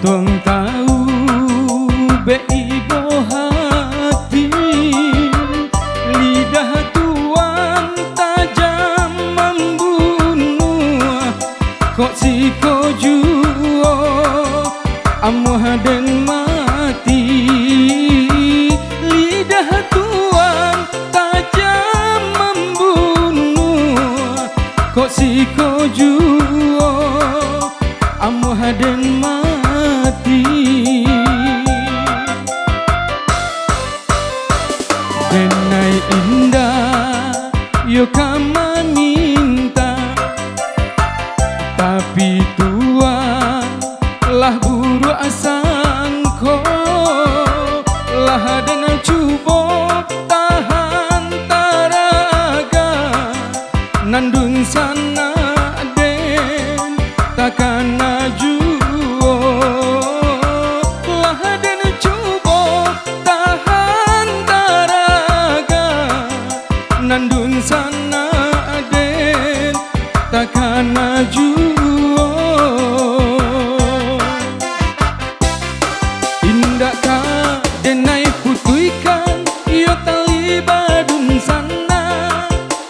Tong tahu be ibu hati, lidah tuan tajam membunuh. Kok si kojuo amuh den mati, lidah tuan tajam membunuh. Kok si kojuo amuh den mati. Denai indah yo kama minta, tapi tua lah buru asangko, lah dan cubo tahan taraga, nandun sana den takkan juo, lah dan cubo tahan taraga, nandun sana den takkan juo. Indakkah denai putuikan yo tali badun sana,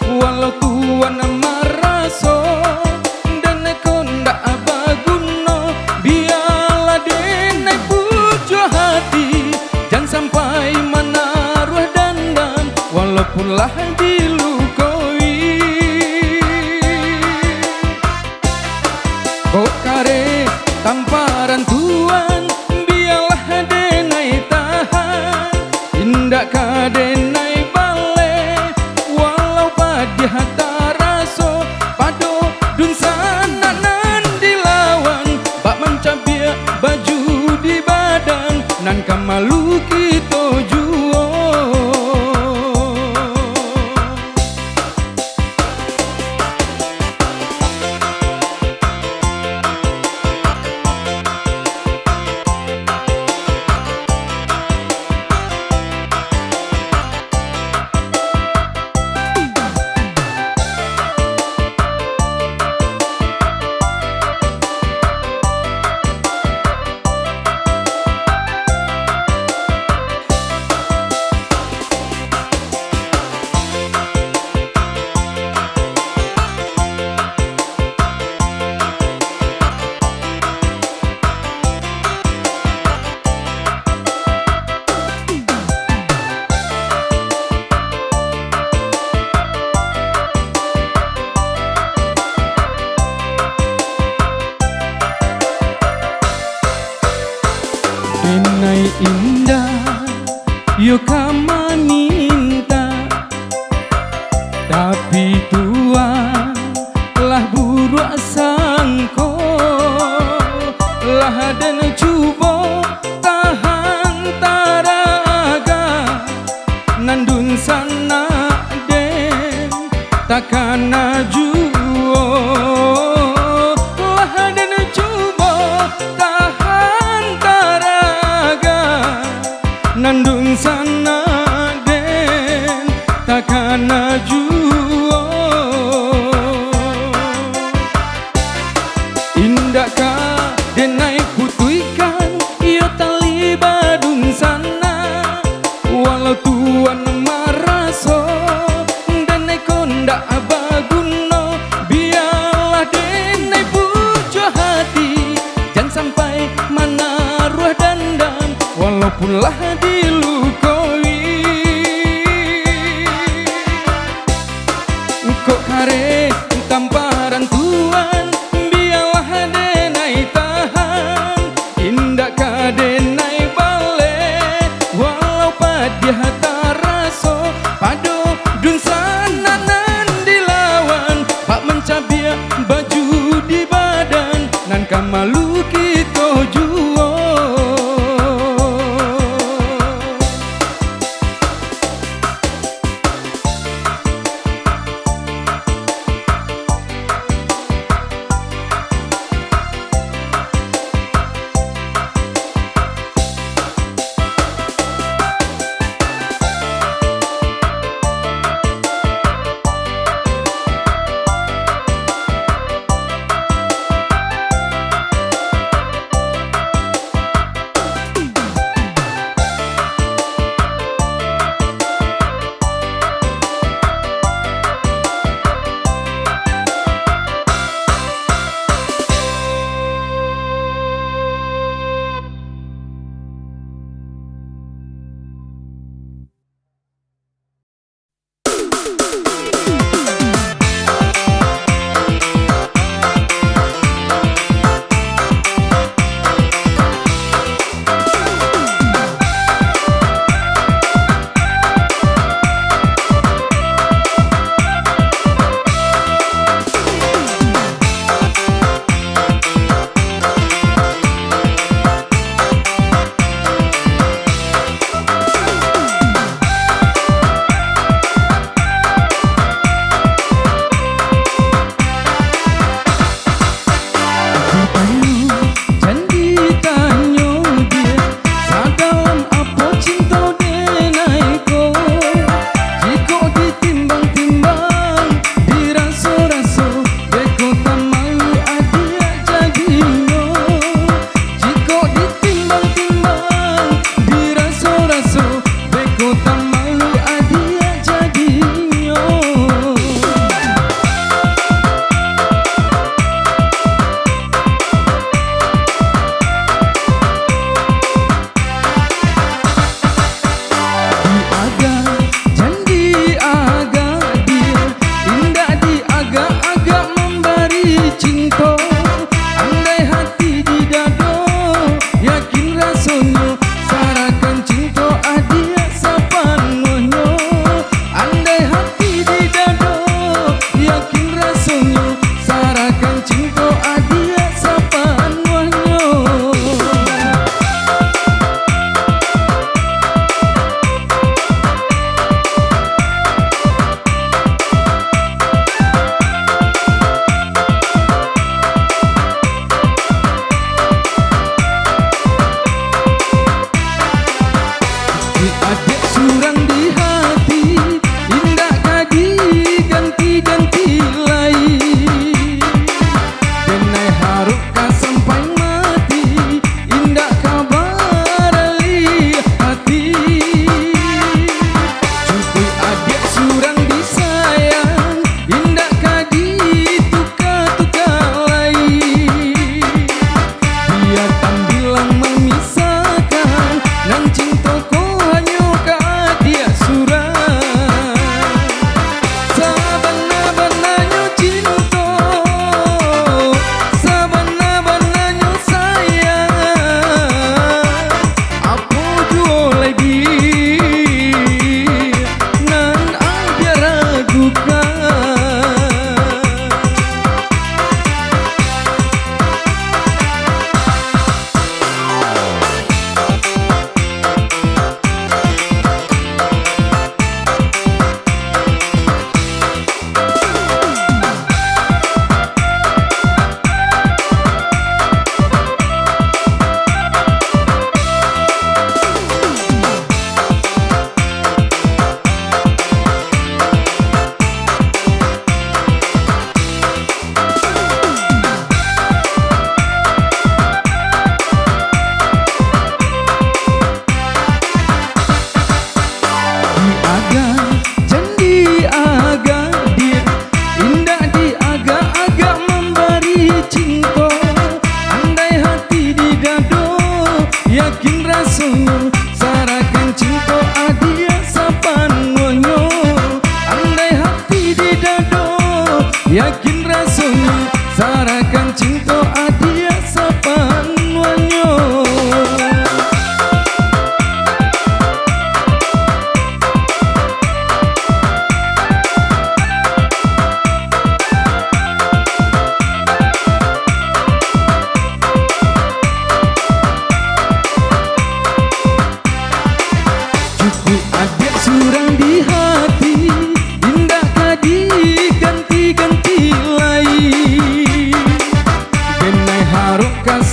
walau tuan maraso dan kondak baguno, biarlah denai pujo hati, jangan sampai menaruh dendam walaupun lah dilukoi. Kok kare tamparan tuan, biarlah denai tahan. Indakkah denai bale walau padih taraso, pado dun sana nan dilawan, bak mencabia baju di badan, nan kamalu kita juo. Denai indah yo kama minta, tapi tuan lah buru asangko, lah dan cubo tahan taraga, nandun sana den takkan juo, lah dan cubo tahan taraga, nandun sana den takkan juo. Indakkah denai putuikan yo tali badun sana, walau tuan maraso dan kondak baguno, biarlah denai pujo hati, jangan sampai menaruh dendam walaupun lah dilukoi. Kok kare tamparan tuan, biarlah denai tahan. Indakkah denai bale walau padih taraso, pado dun sana nan dilawan, bak mencabia baju di badan, nan kamalu kita juo.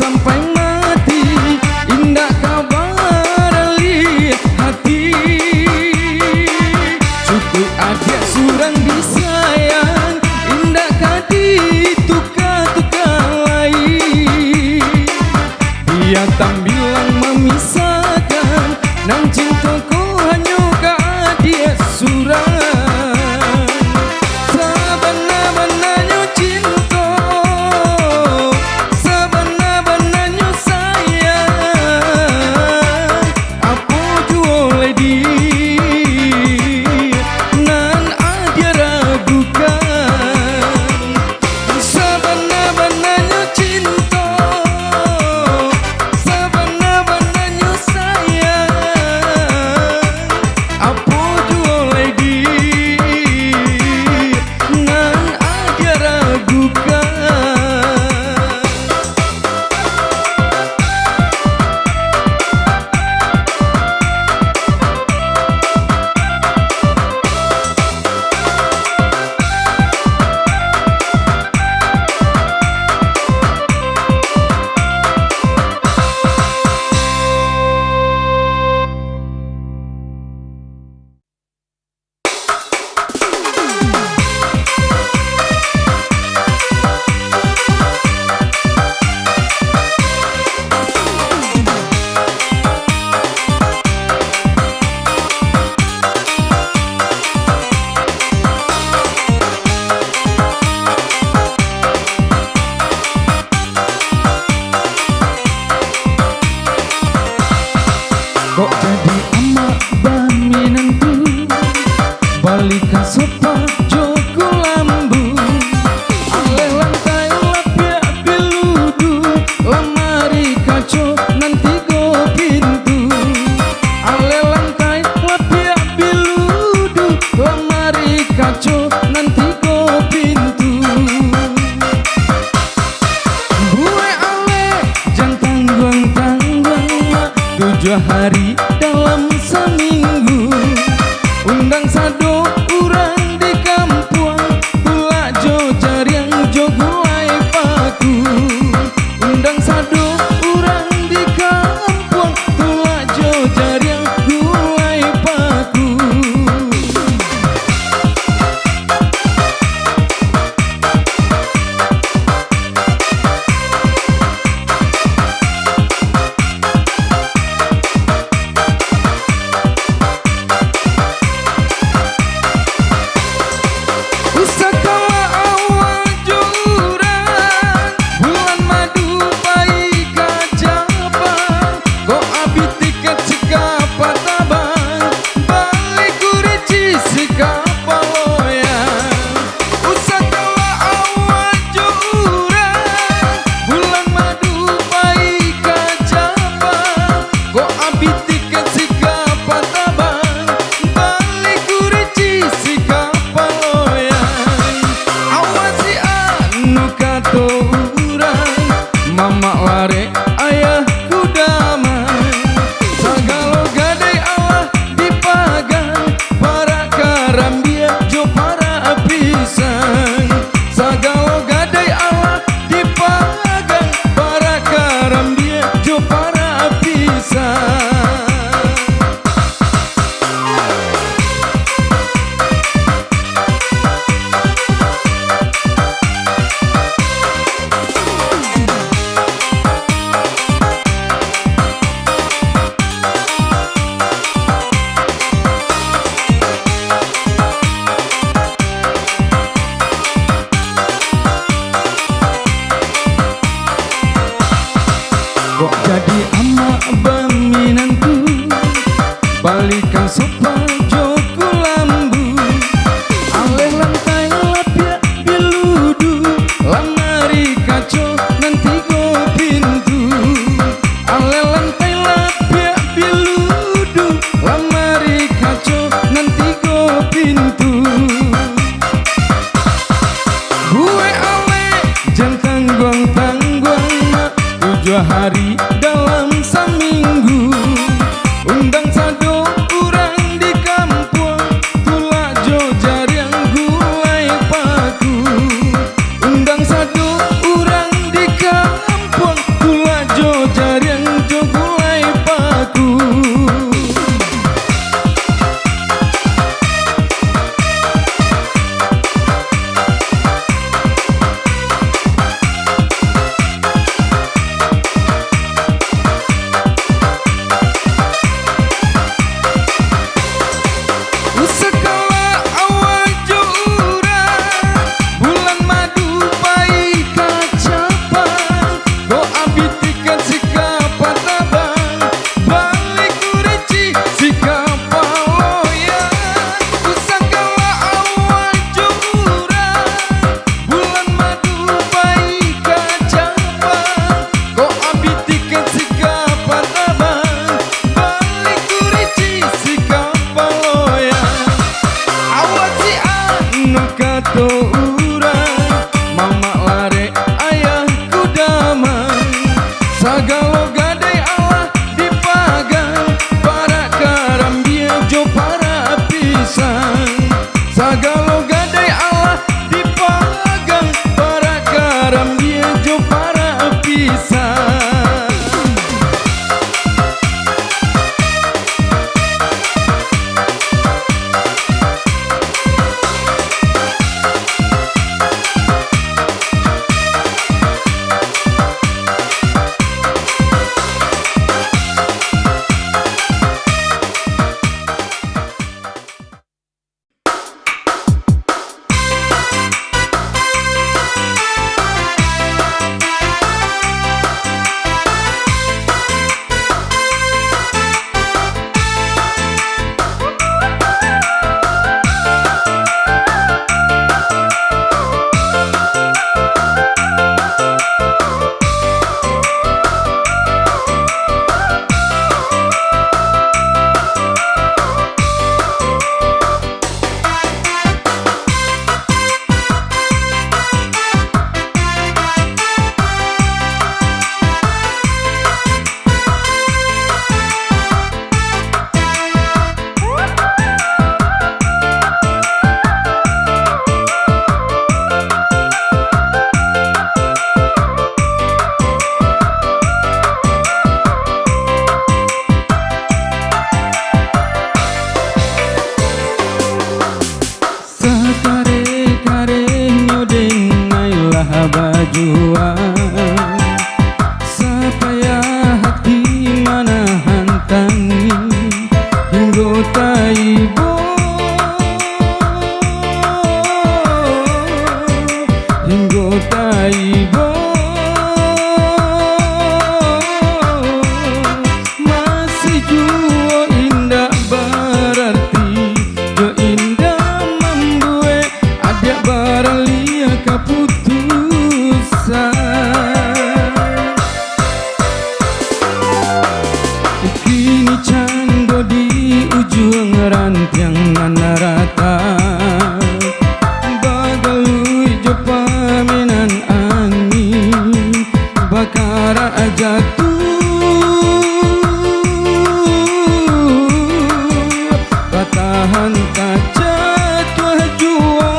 sampai mati, indah kabar lihat hati. Cukup adik surang disayang, indah kadi tuka-tuka lain. Dia tak bilang memisahkan, nang cintaku hanya ke adik surang. Sebenar-benarnya cinta, sebenar-benarnya sayang, apa jua lady nan ada ragukan. Sebenar-benarnya cinta, sebenar-benarnya sayang, apa jua lady nan ada ragukan. Kok jadi amak bami nentu, balikan sopa joko lambu. Aleh lantai lapia biludu, lemari kaco nanti go pintu. Aleh lantai lapia biludu, lemari kaco nanti go pintu. Gue aleh jangan tanggung-tanggung, 7 hari dalam seminggu. Undang sado urang di kampung, tulak jo jariang jo gulai paku. Undang sado urang di kampung, tulak jo jariang gulai paku. Usakala awal jurang, bulan madu pai kajaban. Kok abi tiket sikapa tabang, balik kurici sikapa loyang. Usakala awal jurang, bulan madu pai kajaban. Kok abi tiket sikapa tabang, balik kurici sikapa loyang. Awasi anu kato urang, mama lare ayahku damai. Sagalo gadai Allah dipagang, para karambia jo para pisang. Sagalo gadai Allah dipagang, para karambia jo para pisang. Kok jadi amak bami nantu, balikan sopa joko lambu. Aleh lantai lapia biludu, lemari kaco nanti go pintu. Aleh lantai lapia biludu, lemari kaco nanti go pintu. Gue aleh jangan tanggung-tanggung, 7 hari dalam seminggu. Undang sado urang di kampung, tulak jo jariang gulai paku. Undang sado urang di kampung, tulak Sagalo gadai Allah dipagang, para karambia jo para pisang. Sagalo gadai Allah dipagang, para karambia jo para pisang. Bajuan supaya hati manahan tangi hingga taibo, hingga taibo. Masih jua indah berarti jo indah membuat ada baralia kaput kini cando di ujung rantiang rata, bagai jo pamenan angin bakara jatuh, batahan kaca tuah jua.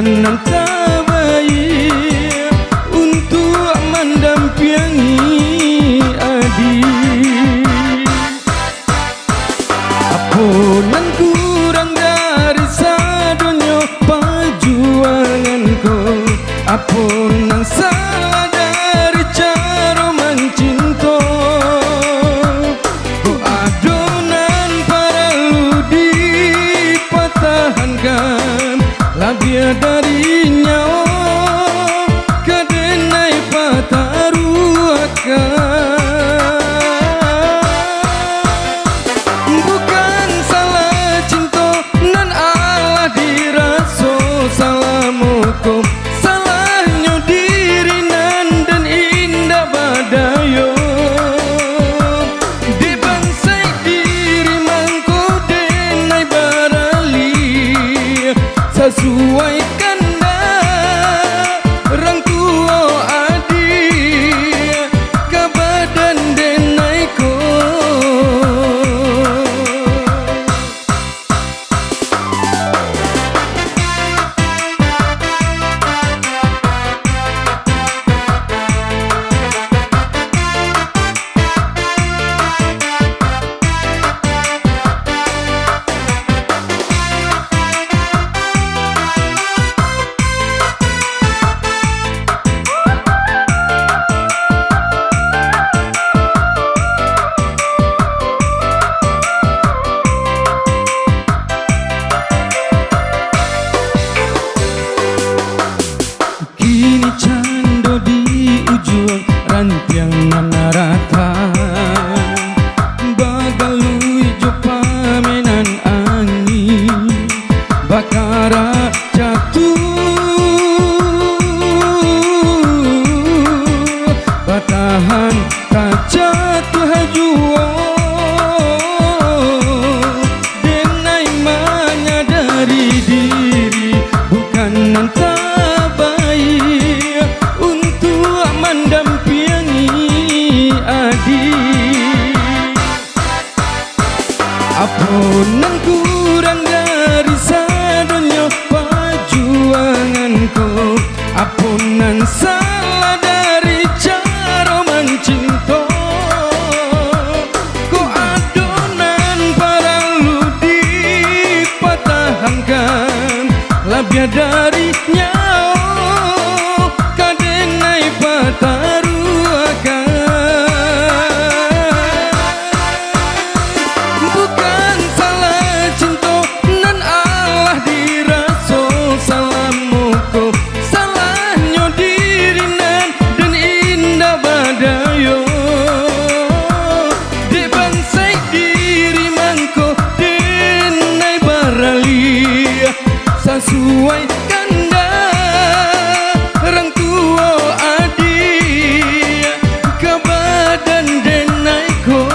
Nan terbaik untuk mendampingi adik. Apunan kurang dari sadonyo perjuanganku, apunan salah dari cara mencinta. Ku adonan perlu dipertahankan, labia dari nyawa kedenai pataruakan. Bukan salah cinta nan Allah diraso salah mukum, salahnya diri nan dan indah badayo. Dibangsai diri mangko denai barali sesuaikan orang tua adik ke badan denaiko. salah dari cara mencinta. Kok adonan paralu dipatahankan, labia dari nyawa kadenai pataruakan. Bukan salah cinta nan Allah diraso salamu ko, salahnya diri nan dan indah badayo. Dek bansai diri mangko denai baralia, sesuai kanda orang tua adik ke badan denai ko.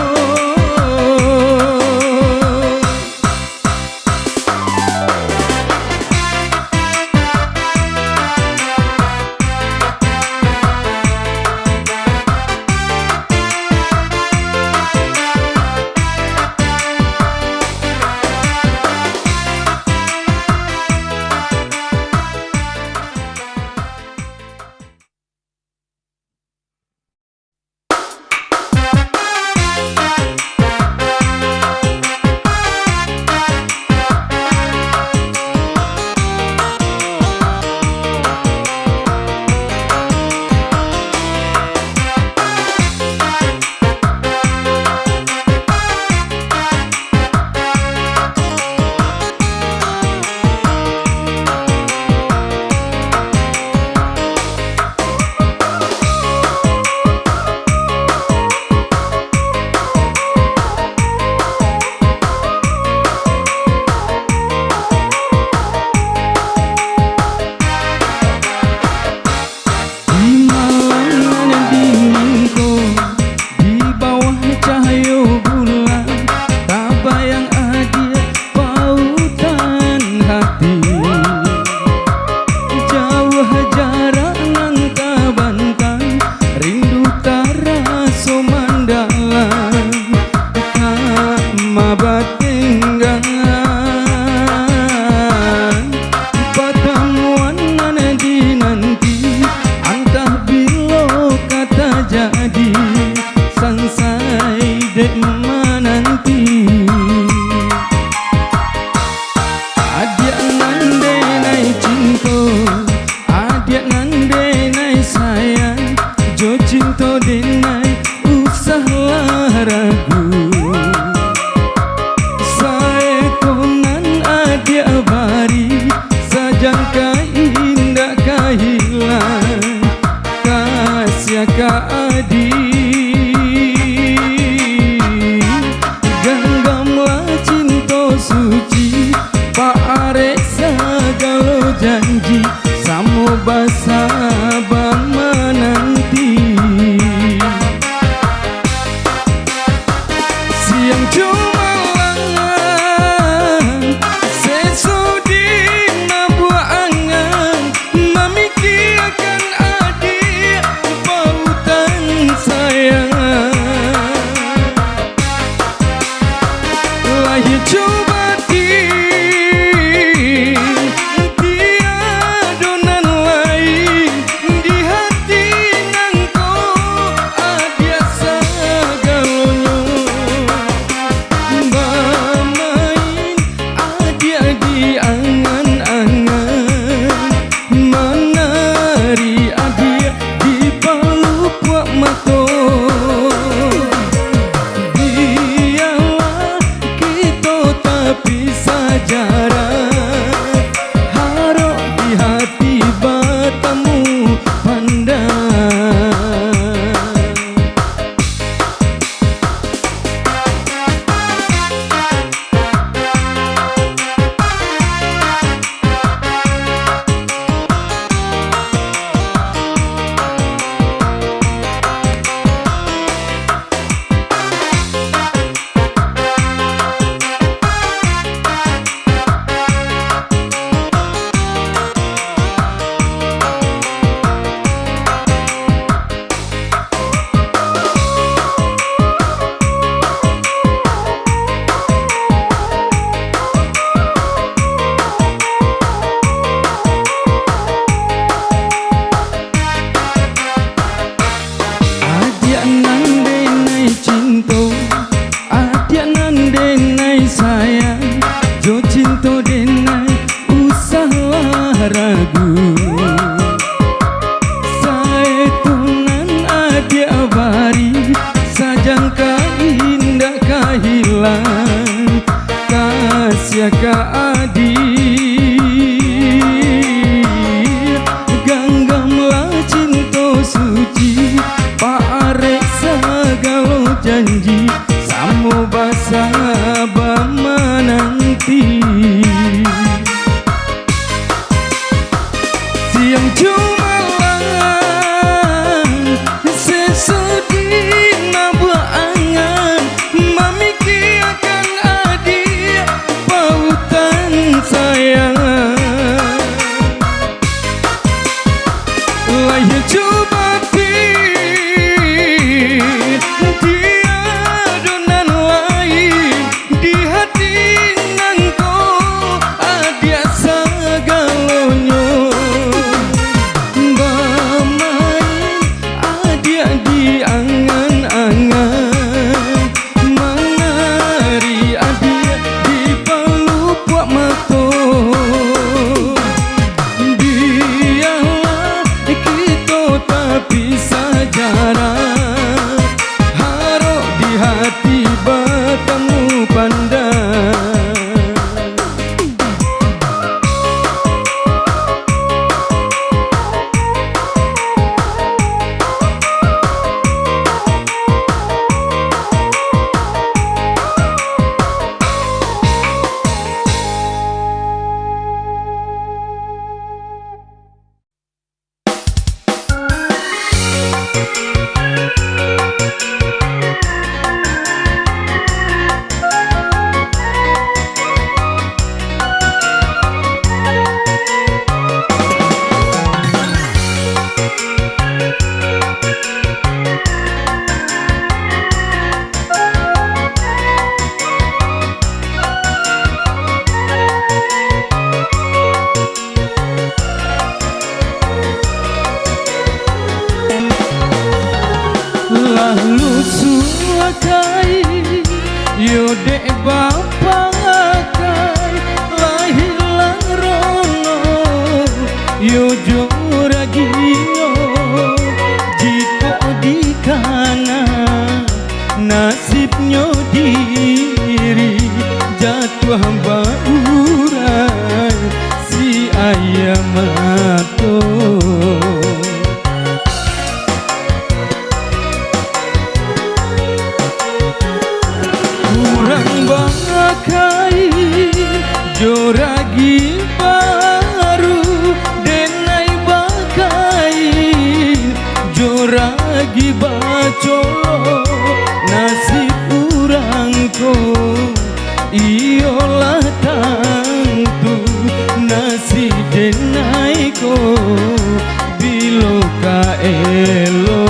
ragu. Saetunan adia bari sajangka indah kahilang kasih ka adi ganggamlah cinta suci paarek segala janji samo basa menanti siang jumalang sesudina beangan memikirkan adik pautan sayang lahir coba lalu suakai yo dek bapakai lahilang rono yo joragio jika di kana nasibnya diri jatuh bauran si ayam mato joragi baru denai bakai joragi bacolo nasib urangko iolah tantu nasi denai ko bilo ka elo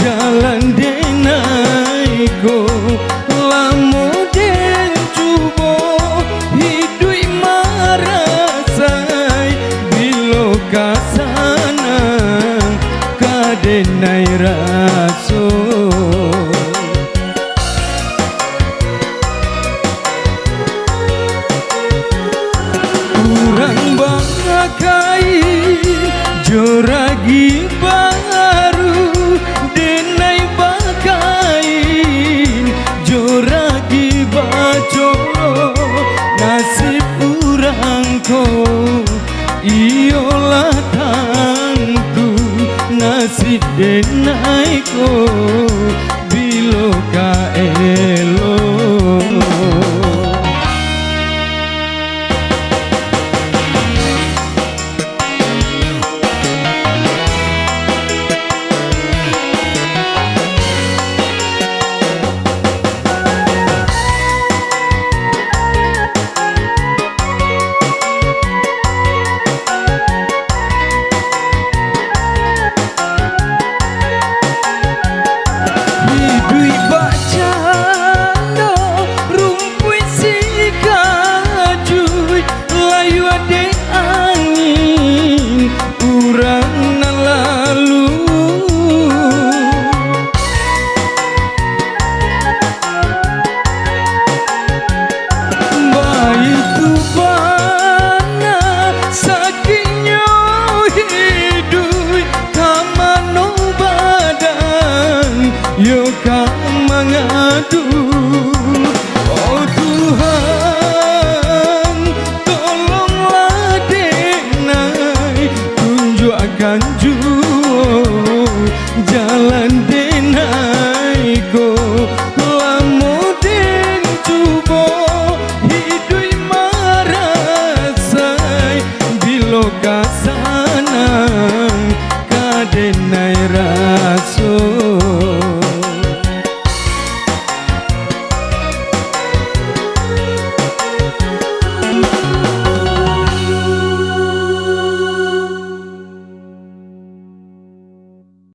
jalan denai go lamu den cubo hidui marasai bilo kasana kadenai raso kurang bangkai joragi baru denai yo kang mangadu